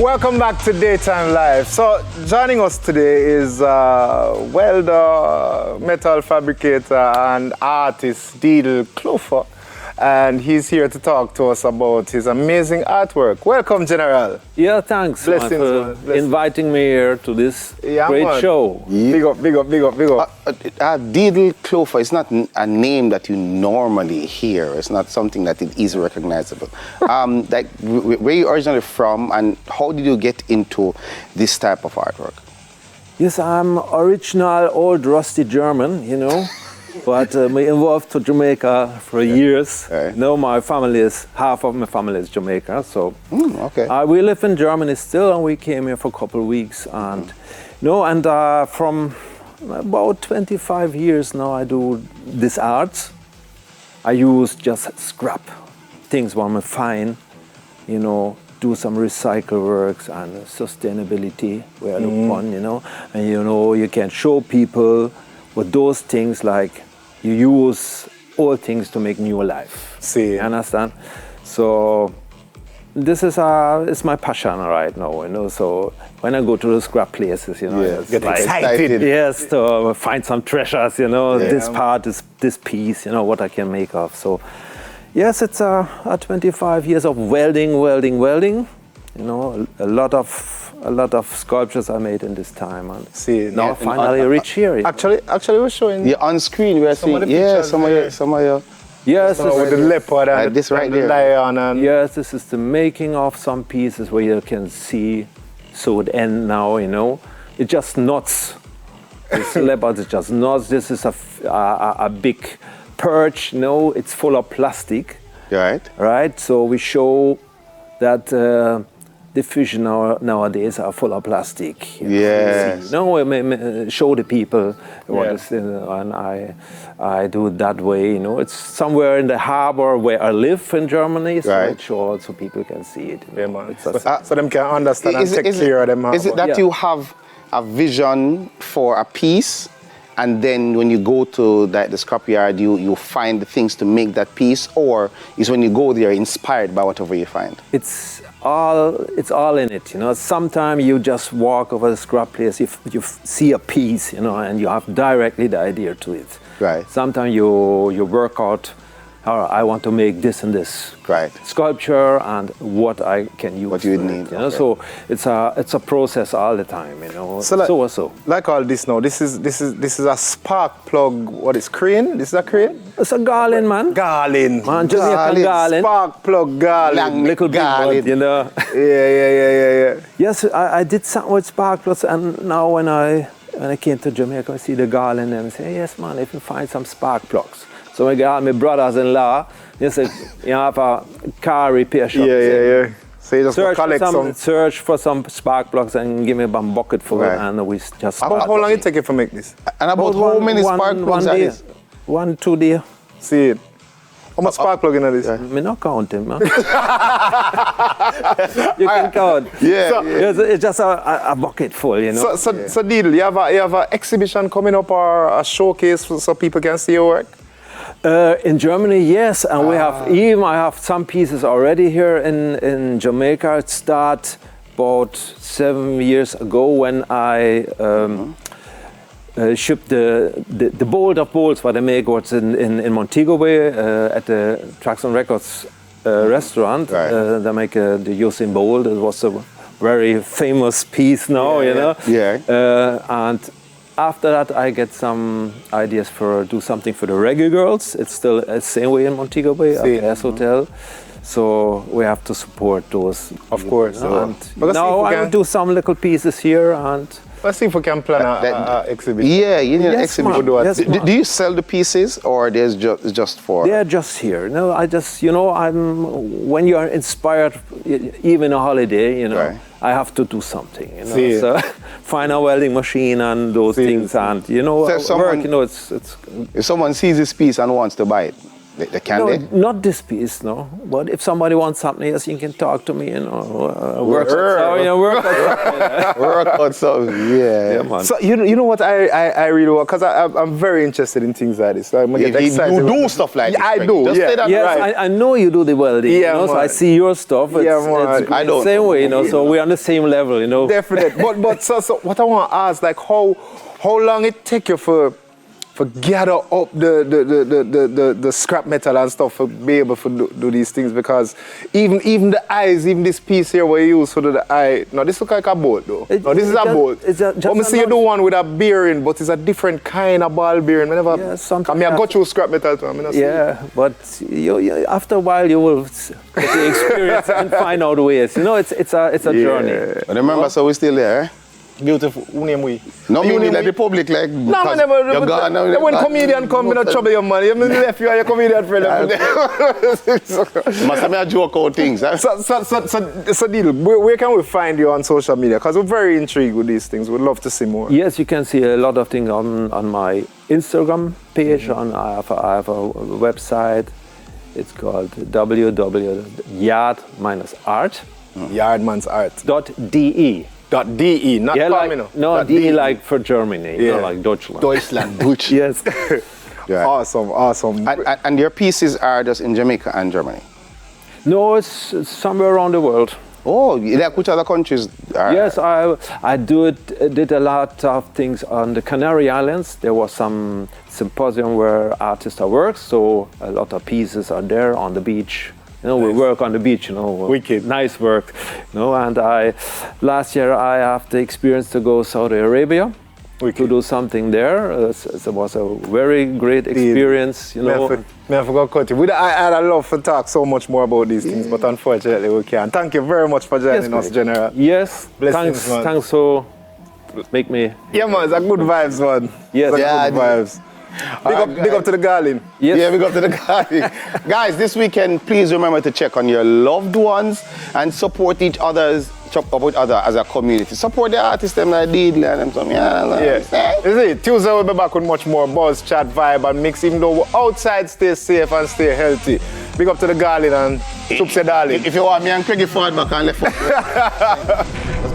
Welcome back to Daytime Live. So joining us today is welder, metal fabricator and artist Diedel Klover. And he's here to talk to us about his amazing artwork. Welcome, General. Yeah, thanks man, for inviting me here to this great show. Yeah. Big up, big up, big up, big up. Diedel Klover is not a name that you normally hear. It's not something that is easily recognizable. Like, where are you originally from and how did you get into this type of artwork? Yes, I'm original old rusty German, you know. But we involved to Jamaica for years. Right. No, half of my family is Jamaica, so okay. We live in Germany still, and we came here for a couple of weeks. And from about 25 years now, I do this art. I use just scrap things when I find, you know, do some recycle works and sustainability where I look fun, you know, and you know you can show people. With those things, like you use old things to make new life. See. You understand? So this is it's my passion right now, you know. So when I go to the scrap places, you know, yes. get like, excited. Yes, to find some treasures, you know, this part, this piece, you know, what I can make of. So yes, it's a 25 years of welding. You know, a lot of sculptures I made in this time, and now finally reach here. Actually, we're showing. Yeah, on screen we are seeing. Some of your. Yes, with the leopard and this right the there. lion. And yes, this is the making of some pieces where you can see. So it end now, you know. It just knots. This leopard is just knots. This is a big perch. No, it's full of plastic. Right. Right. So we show that. The fish nowadays are full of plastic. Yes. No, show the people what is, and I do it that way. You know, it's somewhere in the harbor where I live in Germany, so I show so people can see it. Yeah, man. So them can understand and take care of them. Is it that you have a vision for a piece, and then when you go to the scrapyard, you find the things to make that piece, or is when you go there inspired by whatever you find? It's all in it, you know. Sometimes you just walk over the scrap place, you see a piece, you know, and you have directly the idea to it. Right. Sometimes you work out, I want to make this and this sculpture and what I can use. What you would need. You know, so it's a process all the time, you know. So like all this now, this is a spark plug. What is crane? This is a crane? It's a garland, man. Garland. Man, Jamaican garland. Spark plug garland. Little garland, you know. Yeah. Yes, I did something with spark plugs, and now when I came to Jamaica, I see the garland and I say, yes, man, if you find some spark plugs. So I got my brothers-in-law. They said, you have a car repair shop. Yeah. So you just search for some spark plugs and give me a bucket full, and we just. How long it take you to make this? And about how many spark plugs are this? 1-2 days. See it. How much spark plug in this? Me not counting, man. You can count. Yeah. It's just a bucket full, you know. So Diedel, you have an exhibition coming up or a showcase so people can see your work? In Germany, yes, and I have some pieces already here in Jamaica. It started about 7 years ago when I shipped the bolt of bolts what I make what's in Montego Bay at the Tracks and Records restaurant. They make the Usain Bolt. It was a very famous piece now, you know. And after that, I get some ideas do something for the reggae girls. It's still the same way in Montego Bay, at the S Hotel. So we have to support those. Of course. And now I do some little pieces here, and let's see if we can plan an exhibition. Yeah, you need an exhibition. Yes, do you sell the pieces, or there's just for? They're just here. No, I just, you know, when you are inspired, even a holiday, you know, I have to do something. You know, so find a welding machine and those things, and you know, work. You know, it's. If someone sees this piece and wants to buy it, They can No, they? not this piece, no. But if somebody wants something else, you can talk to me, you know. Work out something, yeah. Yeah, man. So you know what I really want, because I'm very interested in things like this. So I'm gonna get excited. You do stuff like this. I Frank. do. Just say that Yes, right. I know you do the welding. Yeah, you know, so man. I see your stuff. It's, Yeah, man. it's I the don't same know. way, you know. So we're on the same level, you know. Definitely. but so what I want to ask, like how long it take you for gather up the scrap metal and stuff for be able to do these things, because even the eyes, even this piece here where you use for the eye, no, this look like a boat though. No, this is a boat. But me see you do one with a bearing, but it's a different kind of ball bearing. Yeah, something I go through scrap metal too. I mean, yeah, but you, after a while you will get the experience and find out ways. You know, it's a journey. But remember, so we're still there, eh? Beautiful. Who name we? No, you like the public, like. No, man, never. You're gone now. When comedian come, in trouble your man. You left you and your comedian friend. Must have me a joke out things, eh? So Diedel, where can we find you on social media? Because we're very intrigued with these things. We'd love to see more. Yes, you can see a lot of things on my Instagram page. I have a website. It's called www.yard-art. Yardman's Art. .de. .de, not Yeah, com, like, you know. no, D like for Germany, Yeah. not like Deutschland. Deutschland, Butch. Yes. Yeah. Awesome. And your pieces are just in Jamaica and Germany? No, it's somewhere around the world. Oh, like which other countries are? Yes, I did a lot of things on the Canary Islands. There was some symposium where artists are work, so a lot of pieces are there on the beach. You know, we work on the beach, you know. Wicked. Nice work. You know, and last year I have the experience to go Saudi Arabia to do something there. It was a very great experience, you know. I forgot to cut you. I'd love to talk so much more about these things, but unfortunately we can't. Thank you very much for joining us, General. Yes, Blessings, man. thanks for make me. Yeah, man, it's a good vibes, man. Yes. It's a Yeah, good vibes. Big up to the Garland. Yes. Yeah, we got to the guy. Guys, this weekend, please remember to check on your loved ones and support each other's as a community. Support the artists, them like Diedel and them. Some, Yeah. You see, Tuesday we'll be back with much more buzz, chat, vibe, and mix. Even though we're outside, stay safe and stay healthy. Big up to the Garland and Soup say darling. If you want me and Craigie forward back and left foot.